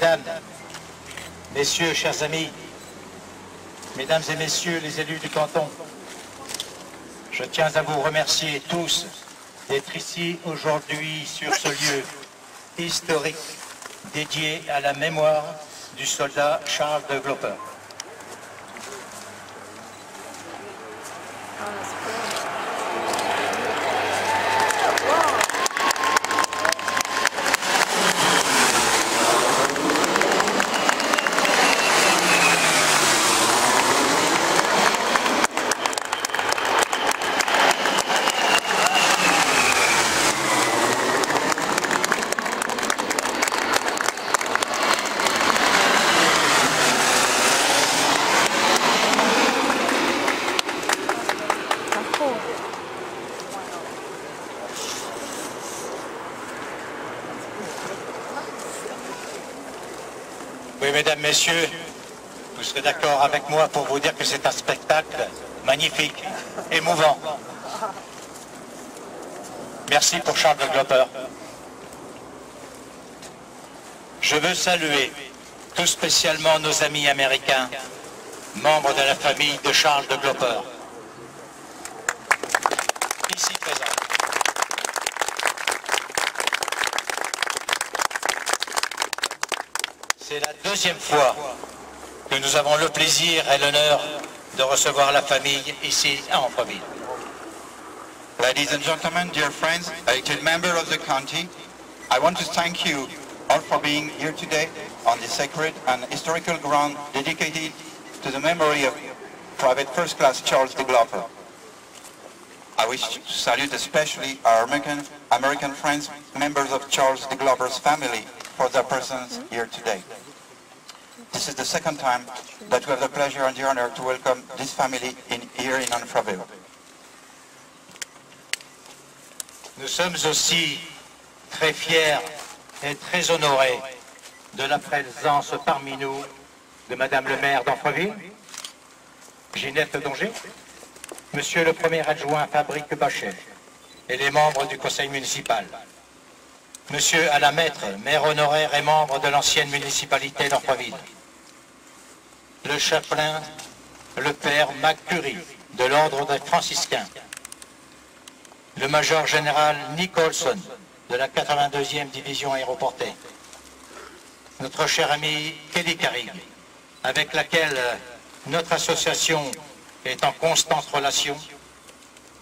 Mesdames, Messieurs, chers amis, Mesdames et Messieurs les élus du canton, je tiens à vous remercier tous d'être ici aujourd'hui sur ce lieu historique dédié à la mémoire du soldat Charles de Glopper. Oui, mesdames, messieurs, vous serez d'accord avec moi pour vous dire que c'est un spectacle magnifique, émouvant. Merci pour Charles de Glopper. Je veux saluer tout spécialement nos amis américains, membres de la famille de Charles de Glopper, ici présents. C'est la deuxième fois que nous avons le plaisir et l'honneur de recevoir la famille ici à Amfreville. Ladies and gentlemen, dear friends, elected member of the county, I want to thank you all for being here today on this sacred and historical ground dedicated to the memory of Private First Class Charles de Glopper. I wish to salute especially our American friends, members of Charles de Glopper's family, for their presence here today. This is the second time that we have the pleasure and the honor to welcome this family here in Amfreville. Nous sommes aussi très fiers et très honorés de la présence parmi nous de Madame le maire d'Amfreville, Ginette Donger, Monsieur le premier adjoint Fabrice Bachet et les membres du conseil municipal, Monsieur Alain Maître, maire honoraire et membre de l'ancienne municipalité d'Amfreville, le chapelain, le père Mac Curie de l'ordre des franciscains, le major général Nicholson de la 82e division aéroportée, notre cher ami Kelly Carrig, avec laquelle notre association est en constante relation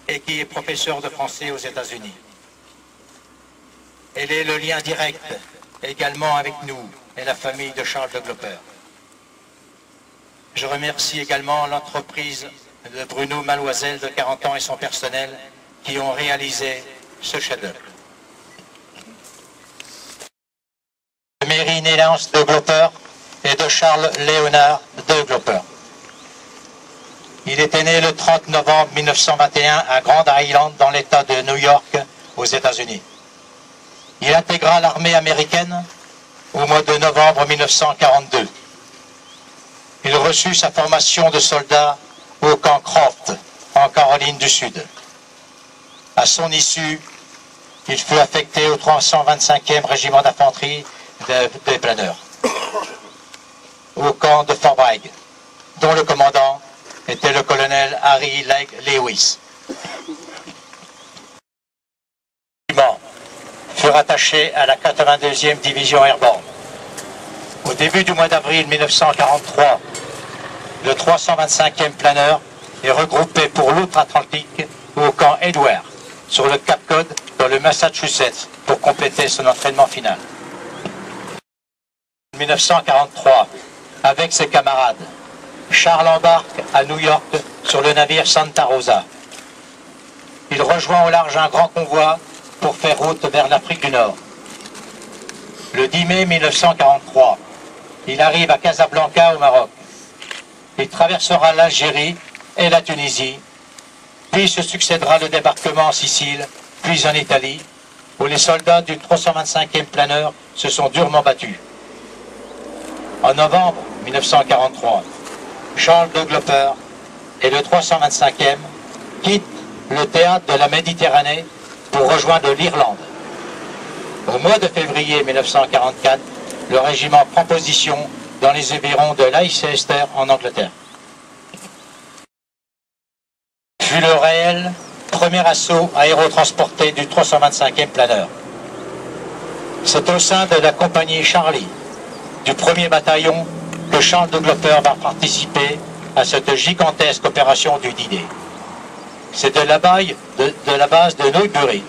et qui est professeur de français aux États-Unis. Elle est le lien direct également avec nous et la famille de Charles de Glopper. Je remercie également l'entreprise de Bruno Maloisel de 40 ans et son personnel qui ont réalisé ce chef-d'œuvre. De Mary Nélance de Glopper et de Charles Léonard de Glopper. Il était né le 30 novembre 1921 à Grand Island dans l'État de New York aux États-Unis. Il intégra l'armée américaine au mois de novembre 1942. Il reçut sa formation de soldat au camp Croft, en Caroline du Sud. À son issue, il fut affecté au 325e régiment d'infanterie des planeurs, au camp de Fort Bragg, dont le commandant était le colonel Harry Legg Lewis. Fut rattaché à la 82e division airborne. Au début du mois d'avril 1943, le 325e planeur est regroupé pour l'outre-Atlantique au camp Edward, sur le Cap Cod, dans le Massachusetts, pour compléter son entraînement final. En 1943, avec ses camarades, Charles embarque à New York sur le navire Santa Rosa. Il rejoint au large un grand convoi pour faire route vers l'Afrique du Nord. Le 10 mai 1943, il arrive à Casablanca au Maroc. Il traversera l'Algérie et la Tunisie, puis se succédera le débarquement en Sicile, puis en Italie, où les soldats du 325e planeur se sont durement battus. En novembre 1943, Charles de Glopper et le 325e quittent le théâtre de la Méditerranée pour rejoindre l'Irlande. Au mois de février 1944, le régiment prend position dans les environs de Leicester en Angleterre. Fut le réel premier assaut aérotransporté du 325e planeur. C'est au sein de la compagnie Charlie, du 1er bataillon, que Charles de Gloper va participer à cette gigantesque opération du D-Day. C'est de la base de Newbury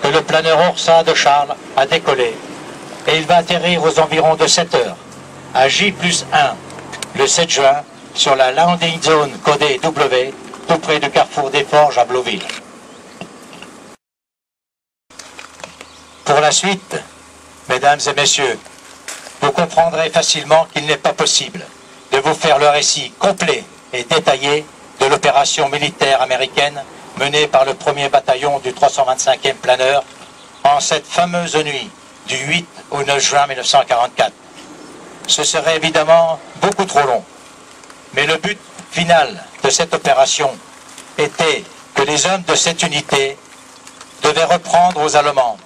que le planeur Orsa de Charles a décollé et il va atterrir aux environs de 7 heures à J+1 le 7 juin sur la landing zone codée W tout près du carrefour des Forges à Blauville. Pour la suite, mesdames et messieurs, vous comprendrez facilement qu'il n'est pas possible de vous faire le récit complet et détaillé de l'opération militaire américaine menée par le 1er bataillon du 325e planeur en cette fameuse nuit du 8 au 9 juin 1944. Ce serait évidemment beaucoup trop long, mais le but final de cette opération était que les hommes de cette unité devaient reprendre aux Allemands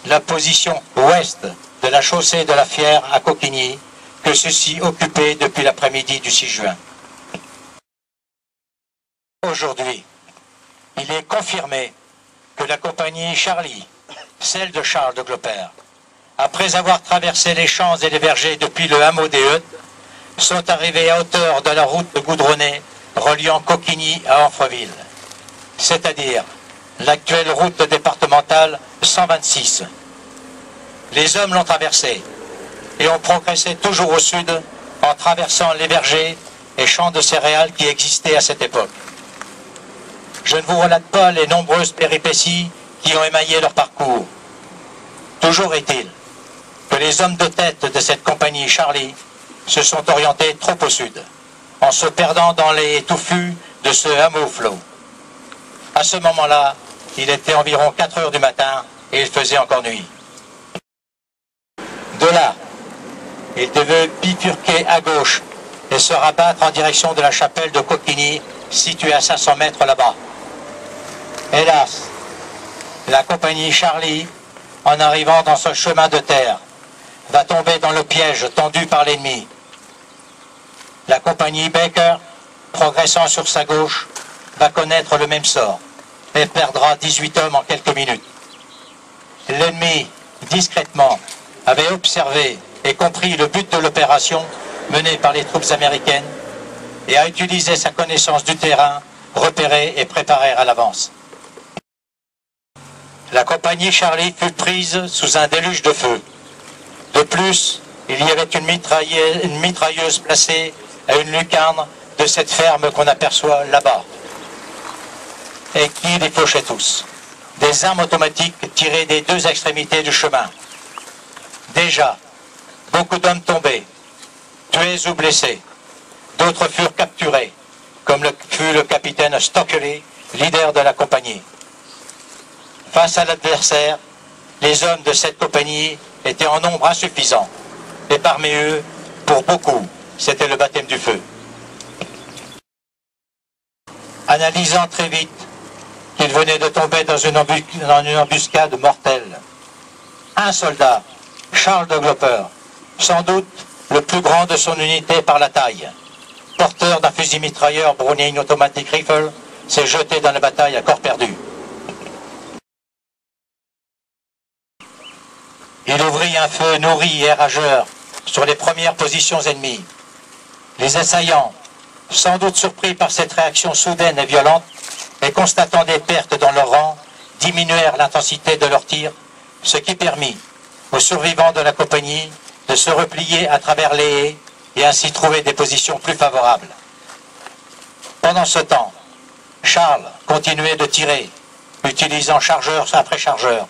la position ouest de la chaussée de la Fière à Coquigny, que ceux-ci occupaient depuis l'après-midi du 6 juin. Aujourd'hui, il est confirmé que la compagnie Charlie, celle de Charles de Gloper, après avoir traversé les champs et les vergers depuis le hameau des Heudes, sont arrivés à hauteur de la route goudronnée reliant Coquigny à Amfreville, c'est-à-dire l'actuelle route départementale 126. Les hommes l'ont traversée et ont progressé toujours au sud en traversant les vergers et champs de céréales qui existaient à cette époque. Je ne vous relate pas les nombreuses péripéties qui ont émaillé leur parcours. Toujours est-il que les hommes de tête de cette compagnie Charlie se sont orientés trop au sud, en se perdant dans les touffus de ce hameau flot. À ce moment-là, il était environ 4 heures du matin et il faisait encore nuit. De là, il devait bifurquer à gauche et se rabattre en direction de la chapelle de Coquigny, située à 500 mètres là-bas. Hélas, la compagnie Charlie, en arrivant dans ce chemin de terre, va tomber dans le piège tendu par l'ennemi. La compagnie Baker, progressant sur sa gauche, va connaître le même sort et perdra 18 hommes en quelques minutes. L'ennemi, discrètement, avait observé et compris le but de l'opération menée par les troupes américaines et a utilisé sa connaissance du terrain, repéré et préparé à l'avance. La compagnie Charlie fut prise sous un déluge de feu. De plus, il y avait une mitrailleuse placée à une lucarne de cette ferme qu'on aperçoit là-bas et qui les fauchait tous. Des armes automatiques tirées des deux extrémités du chemin. Déjà, beaucoup d'hommes tombaient, tués ou blessés. D'autres furent capturés, comme fut le capitaine Stockley, leader de la compagnie. Face à l'adversaire, les hommes de cette compagnie étaient en nombre insuffisant. Et parmi eux, pour beaucoup, c'était le baptême du feu. Analysant très vite qu'il venait de tomber dans une embuscade mortelle, un soldat, Charles de Gloper, sans doute le plus grand de son unité par la taille, porteur d'un fusil mitrailleur Browning Automatic Rifle, s'est jeté dans la bataille à corps perdu. Il ouvrit un feu nourri et rageur sur les premières positions ennemies. Les assaillants, sans doute surpris par cette réaction soudaine et violente, et constatant des pertes dans leur rang, diminuèrent l'intensité de leurs tirs, ce qui permit aux survivants de la compagnie de se replier à travers les haies et ainsi trouver des positions plus favorables. Pendant ce temps, Charles continuait de tirer, utilisant chargeur après chargeur.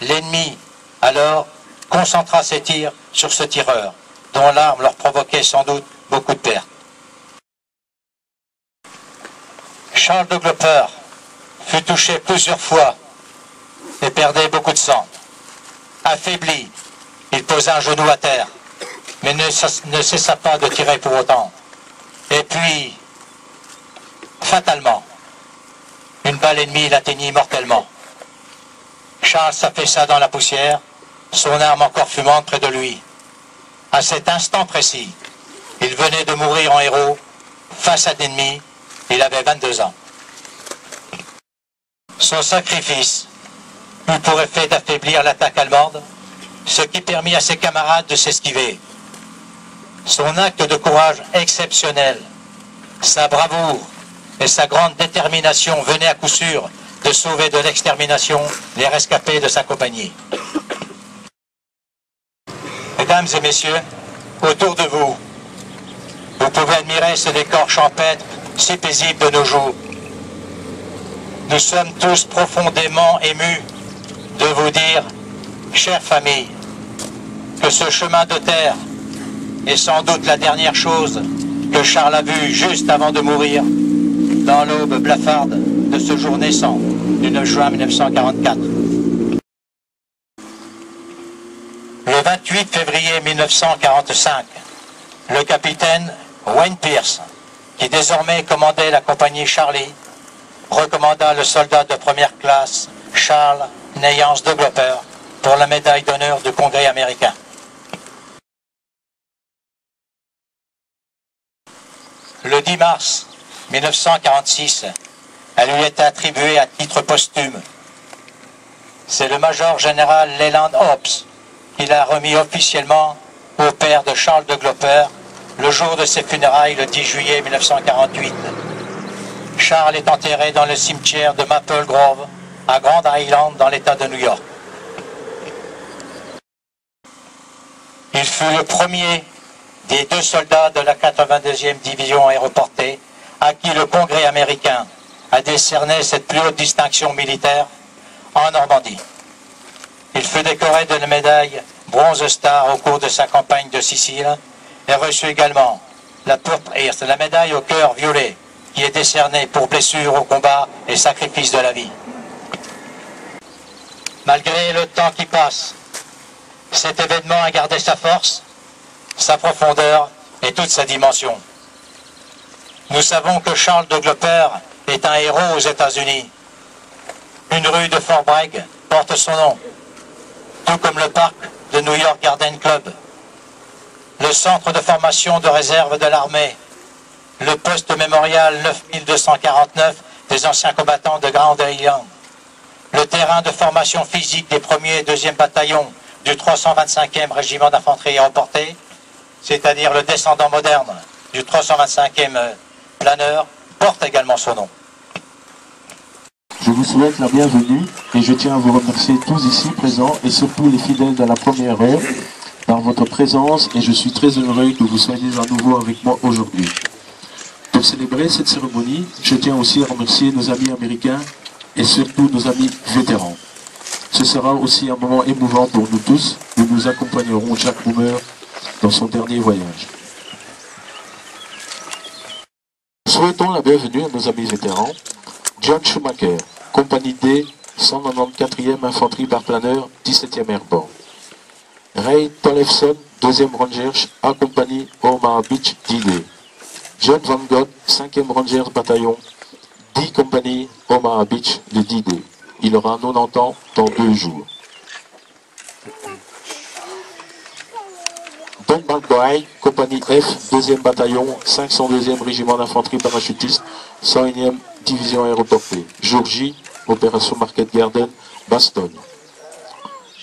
L'ennemi, alors, concentra ses tirs sur ce tireur, dont l'arme leur provoquait sans doute beaucoup de pertes. Charles de Gloper fut touché plusieurs fois et perdait beaucoup de sang. Affaibli, il posa un genou à terre, mais ne cessa pas de tirer pour autant. Et puis, fatalement, une balle ennemie l'atteignit mortellement. Charles s'affaissa dans la poussière, son arme encore fumante près de lui. À cet instant précis, il venait de mourir en héros face à l'ennemi. Il avait 22 ans. Son sacrifice eut pour effet d'affaiblir l'attaque allemande, ce qui permit à ses camarades de s'esquiver. Son acte de courage exceptionnel, sa bravoure et sa grande détermination venaient à coup sûr de sauver de l'extermination les rescapés de sa compagnie. Mesdames et messieurs, autour de vous, vous pouvez admirer ce décor champêtre si paisible de nos jours. Nous sommes tous profondément émus de vous dire, chère famille, que ce chemin de terre est sans doute la dernière chose que Charles a vue juste avant de mourir dans l'aube blafarde de ce jour naissant du 9 juin 1944. Le 28 février 1945, le capitaine Wayne Pierce, qui désormais commandait la compagnie Charlie, recommanda le soldat de première classe Charles Neyance de Glopper pour la médaille d'honneur du Congrès américain. Le 10 mars 1946, elle lui est attribuée à titre posthume. C'est le major général Leland Hobbs qui l'a remis officiellement au père de Charles de Glopper le jour de ses funérailles le 10 juillet 1948. Charles est enterré dans le cimetière de Maple Grove, à Grand Island, dans l'État de New York. Il fut le premier des 2 soldats de la 82e division aéroportée à qui le Congrès américain a décerné cette plus haute distinction militaire en Normandie. Il fut décoré de la médaille Bronze Star au cours de sa campagne de Sicile et reçut également la Purple Heart, la médaille au cœur violet, qui est décernée pour blessure au combat et sacrifice de la vie. Malgré le temps qui passe, cet événement a gardé sa force, sa profondeur et toute sa dimension. Nous savons que Charles de Glopper est un héros aux États-Unis. Une rue de Fort Bragg porte son nom, tout comme le parc de New York Garden Club, le centre de formation de réserve de l'armée, le poste mémorial 9249 des anciens combattants de Grand Island, le terrain de formation physique des 1er et 2e bataillons du 325e régiment d'infanterie aéroportée, c'est-à-dire le descendant moderne du 325e planeur, porte également son nom. Je vous souhaite la bienvenue et je tiens à vous remercier tous ici présents et surtout les fidèles de la première heure par votre présence et je suis très heureux que vous soyez à nouveau avec moi aujourd'hui. Pour célébrer cette cérémonie, je tiens aussi à remercier nos amis américains et surtout nos amis vétérans. Ce sera aussi un moment émouvant pour nous tous où nous accompagnerons Jack Boomer dans son dernier voyage. Souhaitons la bienvenue à nos amis vétérans. John Schumacher, compagnie D, 194e Infanterie par planeur, 17e Airborne. Ray Tollefson, 2e Rangers, A compagnie Omaha Beach, D-Day. John Van Gogh, 5e Rangers Bataillon, D compagnie Omaha Beach, de D-Day. Il aura 90 ans dans 2 jours. Don McBride, compagnie F, 2e bataillon, 502e régiment d'infanterie parachutiste, 101e division aéroportée. Jour J, opération Market Garden, Bastogne.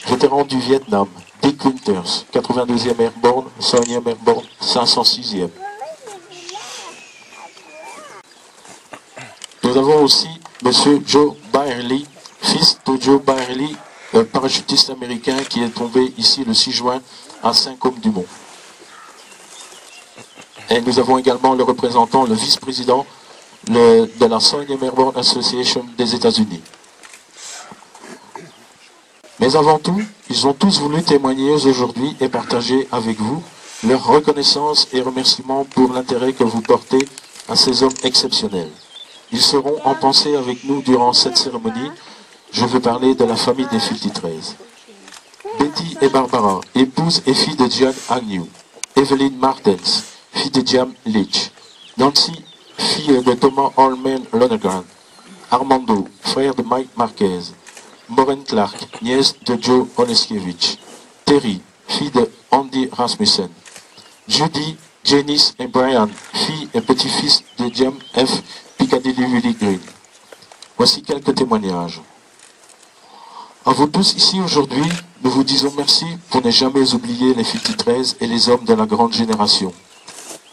Vétéran du Vietnam, Dick Winters, 82e Airborne, 101e Airborne, 506e. Nous avons aussi M. Joe Byerly, fils de Joe Byerly, un parachutiste américain qui est tombé ici le 6 juin à Saint-Côme-du-Mont. Et nous avons également le représentant, le vice-président de la 101e Airborne Association des États-Unis. Mais avant tout, ils ont tous voulu témoigner aujourd'hui et partager avec vous leur reconnaissance et remerciements pour l'intérêt que vous portez à ces hommes exceptionnels. Ils seront en pensée avec nous durant cette cérémonie. Je veux parler de la famille des 53. Betty et Barbara, épouses et filles de John Agnew. Evelyn Martens, fille de Jam Leach. Nancy, fille de Thomas Holman Lonergan. Armando, frère de Mike Marquez. Maureen Clark, nièce de Joe Oleskiewicz. Terry, fille de Andy Rasmussen. Judy, Janice et Brian, fille et petit-fils de James F. Piccadilly Willie Green. Voici quelques témoignages. À vous tous ici aujourd'hui, nous vous disons merci pour ne jamais oublier les 53 et les hommes de la grande génération.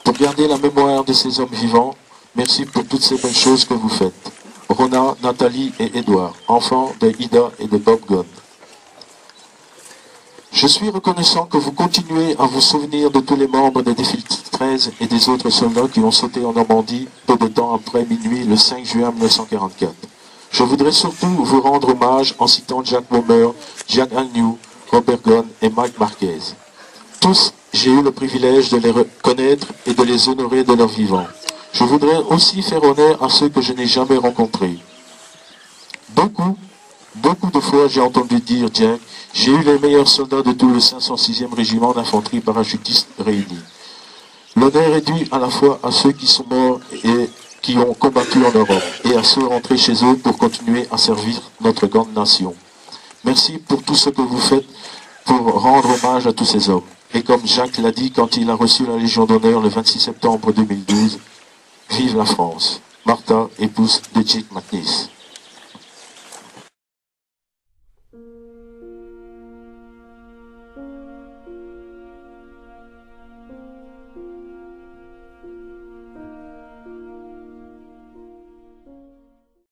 Pour garder la mémoire de ces hommes vivants, merci pour toutes ces belles choses que vous faites. Rona, Nathalie et Edouard, enfants de Ida et de Bob Gunn. Je suis reconnaissant que vous continuez à vous souvenir de tous les membres des défilés 13 et des autres soldats qui ont sauté en Normandie peu de temps après minuit le 5 juin 1944. Je voudrais surtout vous rendre hommage en citant Jack Baumer, Jack Agnew, Robert Gunn et Mike Marquez. Tous, j'ai eu le privilège de les reconnaître et de les honorer de leur vivant. Je voudrais aussi faire honneur à ceux que je n'ai jamais rencontrés. Beaucoup de fois j'ai entendu dire, Jack, j'ai eu les meilleurs soldats de tout le 506e régiment d'infanterie parachutiste réunis. L'honneur est dû à la fois à ceux qui sont morts et qui ont combattu en Europe, et à ceux rentrés chez eux pour continuer à servir notre grande nation. Merci pour tout ce que vous faites pour rendre hommage à tous ces hommes. Et comme Jacques l'a dit quand il a reçu la Légion d'honneur le 26 septembre 2012, vive la France. Martha, épouse de Jake McNeice.